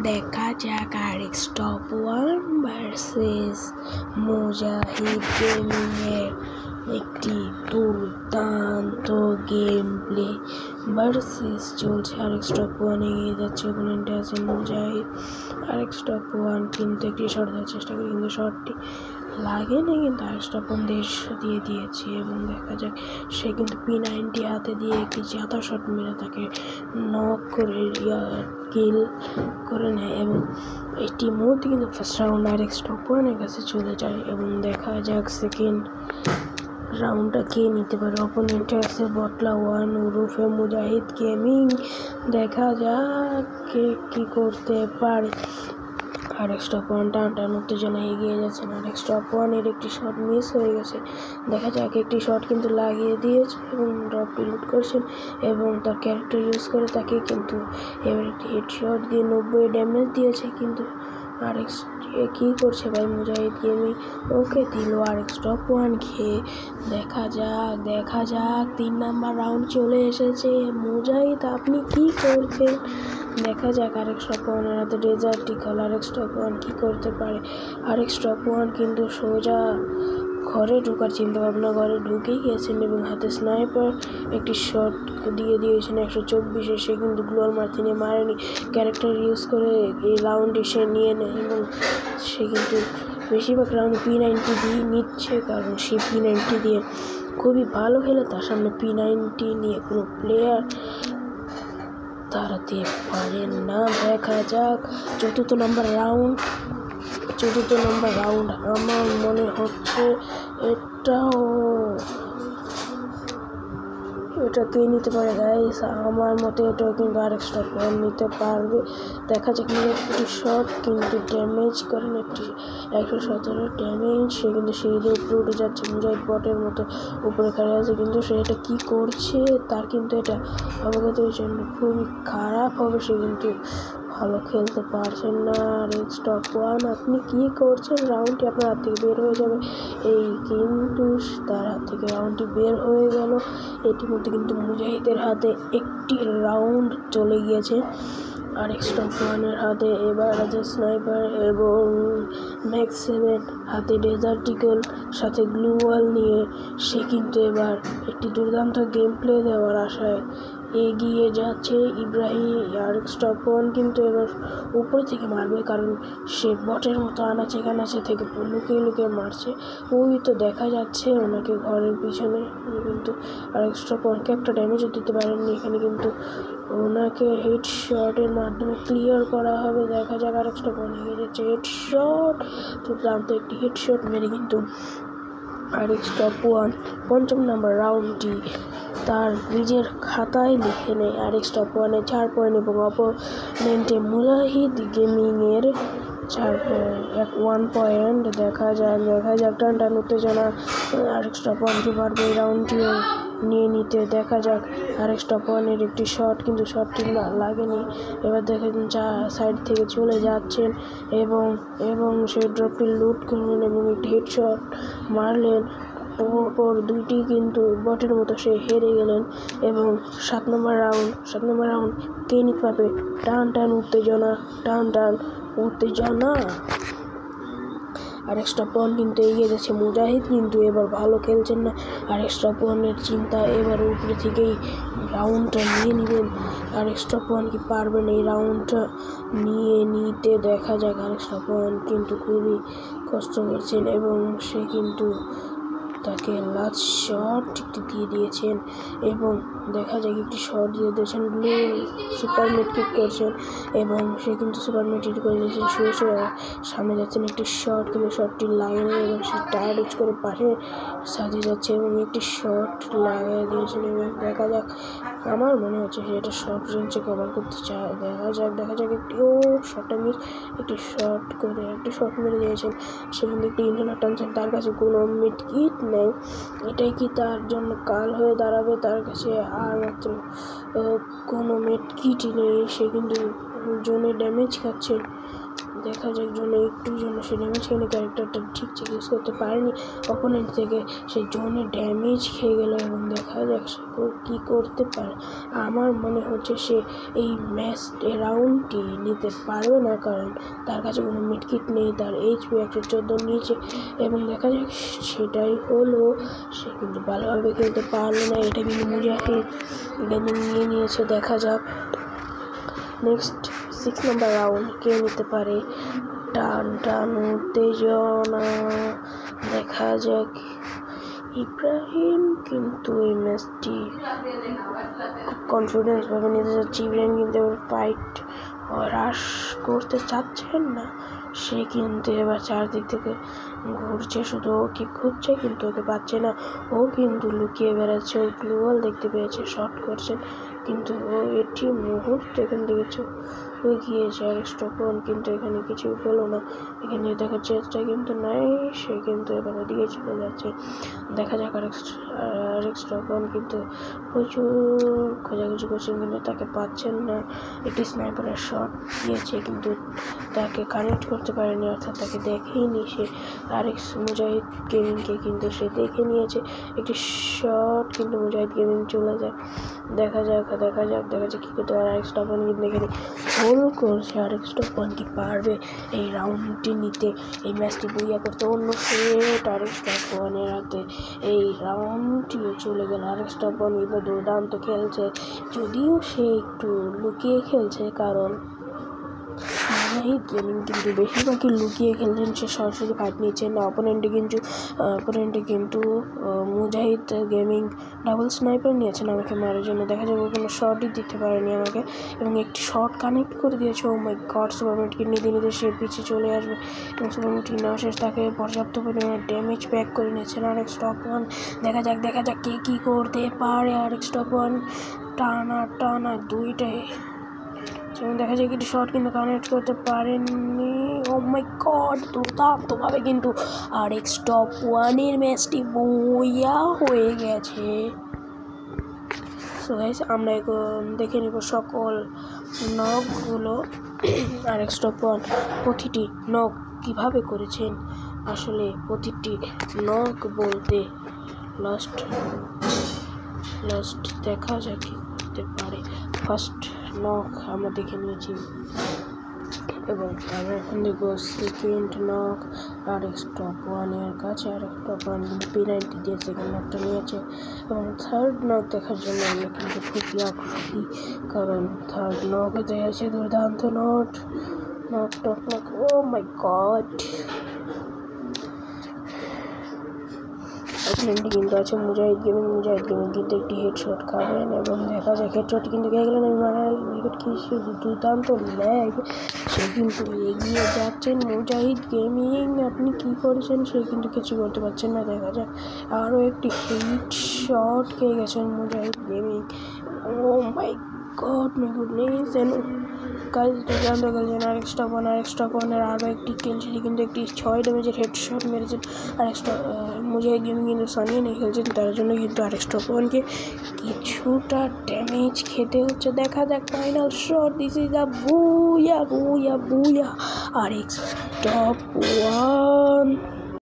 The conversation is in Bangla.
দেখা যাক আরেক্স টপ ওয়ান ভার্সেস মুজাহিদ গেমিং এর একটি দুর্দান্ত গেম প্লে ভার্সেস চলছে। আরেক্স টপ ওয়ান এগিয়ে যাচ্ছে, ওপোনেন্টে আছে মুজাহিদ। আরেক্স টপ ওয়ান কিন্তু একটি শট দেওয়ার চেষ্টা করে, কিন্তু শটটি লাগেনি, কিন্তু আরেক্স টপ ওয়ান 150 দিয়ে দিয়েছে। এবং দেখা যাক সে কিন্তু P90 হাতে দিয়ে একটি জাতা শট মেরে তাকে নক করে কিল করে নেয়, এবং এটি মুহূর্তে কিন্তু ফার্স্ট রাউন্ড আরেক্স টপ ওয়ানের কাছে চলে যায়। এবং দেখা যাক সেকেন্ড রাউন্ডটা কে নিতে পারে। অপোনেন্টে আছে বটলা ওয়ান ওরফে মুজাহিদ গেমিং। দেখা যাক কে কি করতে পারে। আরেক্স টপ ওয়ান টান উত্তেজনা এগিয়ে যাচ্ছেন। আরেক্স টপ ওয়ানের একটি শট মিস হয়ে গেছে। দেখা যাক একটি শট কিন্তু লাগিয়ে দিয়েছে এবং ড্রপটি লুট করছেন, এবং তার ক্যারেক্টার ইউজ করে তাকে কিন্তু এবার একটি হেডশট দিয়ে 90 ড্যামেজ দিয়েছে। কিন্তু আরেক্স কি করছে ভাই মুজাহিদ গেমিং? ওকে দিল আরেক্স টপ ওয়ান খেয়ে। দেখা যাক 3 নাম্বার রাউন্ড চলে এসেছে। মুজাহিদ আপনি কি করছেন? দেখা যাক আরেক্স টপ ওয়ানের হাতে ডেজার্ট ইগল। আরেক্স টপ ওয়ান কি করতে পারে? আরেক্স টপ ওয়ান কিন্তু সোজা ঘরে ঢোকার চিন্তা ভাবনা, ঘরে ঢুকেই গেছেন এবং হাতে স্নাইপার একটি শট দিয়ে দিয়েছেন 124-এ। সে কিন্তু গ্লোয়াল মার্থিনে মারেনি, ক্যারেক্টার ইউজ করে এই রাউন্ডে সে নিয়ে নেয়, এবং সে কিন্তু বেশিরভাগ রাউন্ডে P90 দিয়ে নিচ্ছে, কারণ সে P90 দিয়ে খুবই ভালো খেলে। তার সামনে P90 নিয়ে কোনো প্লেয়ার দাঁড়াতে পারেন না। দেখা যাক চতুর্থ নম্বর রাউন্ড। আমার মনে হচ্ছে এটা কে নিতে পারে গাইস? আমার মতে এটাও কিন্তু আরেক্স টপ ওয়ান নিতে পারবে। দেখা যাক একটি শট কিন্তু ড্যামেজ করেন, একটি 117 ড্যামেজ। সে কিন্তু সিঁড়ি উপরে উঠে যাচ্ছে, মুজাহিদ বটের মতো উপরে খাড়া আছে, কিন্তু সে এটা কি করছে? তার কিন্তু এটা অবগতির জন্য খুবই খারাপ হবে। সে কিন্তু ভালো খেলতে পারছেন না। আরেক্স টপ ওয়ান আপনি কি করছেন? রাউন্ডটি আপনার হাত থেকে বের হয়ে যাবে। কিন্তু তার হাত থেকে রাউন্ডটি বের হয়ে গেল। ইতিমধ্যে কিন্তু মুজাহিদের হাতে একটি রাউন্ড চলে গিয়েছে। আরেক্স টপ ওয়ানের হাতে এবার আছে স্নাইপার এবং ম্যাক্স 7, হাতে ডেজার্ট ইগল, সাথে গ্লু ওয়াল নিয়ে সে কিন্তু এবার একটি দুর্দান্ত গেম প্লে দেওয়ার আশায় এগিয়ে যাচ্ছে ইব্রাহিম। আরেক্স টপ ওয়ান কিন্তু এবার উপরে থেকে মারবে, কারণ সে বটের মতো আনাচে কানাচে থেকে লুকিয়ে মারছে। ওই তো দেখা যাচ্ছে ওনাকে ঘরের পিছনে, কিন্তু আরেক্স টপ ওয়ানকে একটা ড্যামেজও দিতে পারেননি। এখানে কিন্তু ওনাকে হেডশটের মাধ্যমে ক্লিয়ার করা হবে। দেখা যাক আরেক্স টপ ওয়ান এগিয়ে যাচ্ছে, হেডশট, দুর্দান্ত একটি হেডশট মেরে কিন্তু আরেক্স টপ ওয়ান 5ম নম্বর রাউন্ডটি তার নিজের খাতায় লিখে নেয়। আরেক্স টপ ওয়ানের 4 পয়েন্ট এবং অপোনেন্টে মুজাহিদ গেমিংয়ের 1 পয়েন্ট। দেখা যাক টান উত্তেজনা। আরেক্স টপ ওয়ান কি পারবে এই রাউন্ডটিও নিয়ে নিতে? দেখা যাক আরেক্স টপ ওয়ানের একটি শট, কিন্তু শটটি লাগেনি। এবার দেখেন সাইড থেকে চলে যাচ্ছেন এবং সে ড্রপটি লুট করলেন এবং একটি হেডশট মারলেন। পর দুইটি কিন্তু বটের মতো সে হেরে গেলেন। এবং 7 নম্বর রাউন্ড কে নিতে পারবে? টান উত্তেজনা। আরেক্স টপ ওয়ান কিন্তু এগিয়ে যাচ্ছে, মুজাহিদ কিন্তু এবার ভালো খেলছেন না। আরেক্স টপ ওয়ানের চিন্তা এবার উপরে থেকেই রাউন্ডটা নিয়ে নেবেন। আরেক্স টপ ওয়ান কি পারবেন এই রাউন্ডটা নিয়ে নিতে? দেখা যাক আরেক্স টপ ওয়ান কিন্তু খুবই কষ্ট করছেন, এবং সে কিন্তু তাকে লাস্ট শট দিয়ে দিয়েছেন, এবং দেখা যায় একটি শট দিয়ে দিয়েছেন। ব্লু সুপার মেট্রিক করছেন, এবং সে কিন্তু সুপার মেট্রিক করে দিয়েছেন। শুয়ে সামনে যাচ্ছেন একটি শট, কিন্তু শটটি লাগেনি, এবং সে টায়ার ইউজ করে পাশে সাজিয়ে যাচ্ছে এবং একটি শট লাগিয়ে দিয়েছেন। এবং দেখা যাক, আমার মনে হচ্ছে সে এটা শর্ট রেঞ্জে কভার করতে চায়। দেখা যাক একটি শটটা মিস, একটি শট মেরে দিয়েছেন। সে কিন্তু একটি ইনহেলার টানছেন, তার কাছে কোনো মিড কিট নেয়। এটাই কি তার জন্য কাল হয়ে দাঁড়াবে? তার কাছে আর মাত্র কোনো মেডকিটই নেই, সে কিন্তু জোনে ড্যামেজ খাচ্ছে। দেখা যাক জোনে সে ড্যামেজ খেলে ক্যারেক্টারটা ঠিকঠাক ইউজ করতে পারেনি অপোনেন্ট থেকে, সে জোনে ড্যামেজ খেয়ে গেল। এবং দেখা যাক সে কী করতে পারে। আমার মনে হচ্ছে সে এই রাউন্ডটি নিতে পারবে না, কারণ তার কাছে কোনো মিডকিট নেই, তার HP 114 নিচে। এবং দেখা যাক সেটাই হলো, সে কিন্তু ভালোভাবে খেলতে পারলো না। এটা কিন্তু মুজাহিদ গেমিং নিয়ে নিয়েছে। দেখা যাক নেক্সট 6 নম্বর রাউন্ড কে নিতে পারে। টান উত্তেজনা, দেখা যাক। ইব্রাহিম কিন্তু এই ম্যাচটি খুব কনফিডেন্স ভাবে নিতে যাচ্ছে। ইব্রাহিম কিন্তু ফাইট হ্রাস করতে চাচ্ছেন না, সে কিন্তু এবার চারদিক থেকে ঘুরছে, শুধু ওকে খুঁজছে কিন্তু ওকে পাচ্ছে না। ও কিন্তু লুকিয়ে বেড়াচ্ছে, ও গ্লোয়াল দেখতে পেয়েছে, শট করছেন কিন্তু ও এটি মুহূর্তে এখান থেকে গিয়েছে। আর স্টপন কিন্তু এখানে কিছুই পেলো না, এখানে দেখার চেষ্টা কিন্তু নাই, সে কিন্তু এবার ওদিকে চলে যাচ্ছে। দেখা যাক আরেক স্টপন কিন্তু প্রচুর খোঁজাখুঁজি করছেন কিন্তু তাকে পাচ্ছেন না। একটি স্নাইপারের শট দিয়েছে কিন্তু তাকে কানেক্ট করতে পারেনি, অর্থাৎ তাকে দেখেইনি সে। আরেক মুজাহিদ গেমিংকে কিন্তু সে দেখে নিয়েছে, একটি শট কিন্তু মুজাহিদ গেমিং চলে যায়। দেখা যাক কি করতে পারে। আরেক স্টপন কিন্তু এখানে হোল করছে। আরেক স্টপন কি পারবে এই রাউন্ডটি নিতে, এই ম্যাচটি বইয়া করতে? অন্য সেট আরেক স্টপনের হাতে এই রাউন্ডটিও চলে গেল। আরেক স্টপন কিন্তু দুর্দান্ত খেলছে, যদিও সে একটু লুকিয়ে খেলছে, কারণ মুজাহিদ গেমিং কিন্তু বেশিরভাগই লুকিয়ে খেলছেন, সে সরাসরি ফাইট নিচ্ছেন না। অপোনেন্টে কিন্তু মুজাহিদ গেমিং ডাবল স্নাইপার নিয়েছেন আমাকে মারার জন্য। দেখা যাবে কোনো শটই দিতে পারেনি আমাকে, এবং একটি শট কানেক্ট করে দিয়েছে। ও মাই গড, সুপারমেটকে নিতে সে পিছিয়ে চলে আসবে, এবং সুপারমেটকে নেওয়া শেষ, তাকে পর্যাপ্ত পরিমাণে ড্যামেজ প্যাক করে নিয়েছেন আরেক স্টপন। দেখা যাক কে কী করতে পারে। আরেক স্টপন টানা দুইটাই, এবং দেখা যায় কিছু শট কিন্তু কানেক্ট করতে পারেননি। ও মাই গড, দুর্দান্তভাবে কিন্তু আরেক স্টপ ওয়ানের ম্যাচটি বইয়া হয়ে গেছে। সো গাইস, আমরা এখন দেখে নিব সকল নকগুলো। আরেক স্টপ ওয়ান প্রতিটি নক কীভাবে করেছেন। আসলে প্রতিটি নক বলতে লাস্ট দেখা যাক কী করতে পারে। ফার্স্ট নক আমরা দেখে নিয়েছি, এবং আমরা এখন দেখবো সেকেন্ড নক। আরেক স্টপ ওয়ানের কাছে আরেক স্টপ ওয়ান কিন্তু P90 দিয়ে সেকেন্ড নকটা নিয়েছে, এবং থার্ড নক দেখার জন্য আমরা কিন্তু খুবই আগ্রহী, কারণ থার্ড নক হতে আছে দুর্দান্ত নক। ও মাই গড, অপোনেন্টে কিন্তু আছে মুজাহিদ গেমিং কিন্তু একটি হেডশট খাবেন, এবং দেখা যায় হেডশট কিন্তু খেয়ে গেলেন। উইকেট কি দুর্দান্ত ল্যাগ, সে কিন্তু এগিয়ে যাচ্ছেন। মুজাহিদ গেমিং আপনি কি করেছেন, সে কিন্তু কিছু করতে পারছেন না। দেখা যায় আরও একটি হেডশট খেয়ে গেছেন Mujahid gaming. Oh my god, my goodness. আরেক স্টপ ওয়ানের আরও একটি কিল, সেটি কিন্তু একটি 6 ড্যামেজের হেডশট মেরেছেন। মুজাহিদ গেমিং কিন্তু সানিয়ে নিয়ে খেলছেন, তার জন্য কিন্তু আরেক স্টপ ওয়ানকে কিছুটা ড্যামেজ খেতে হচ্ছে। দেখা যাক final shot, this is a বুয়া। আরেক স্টপ ওয়ান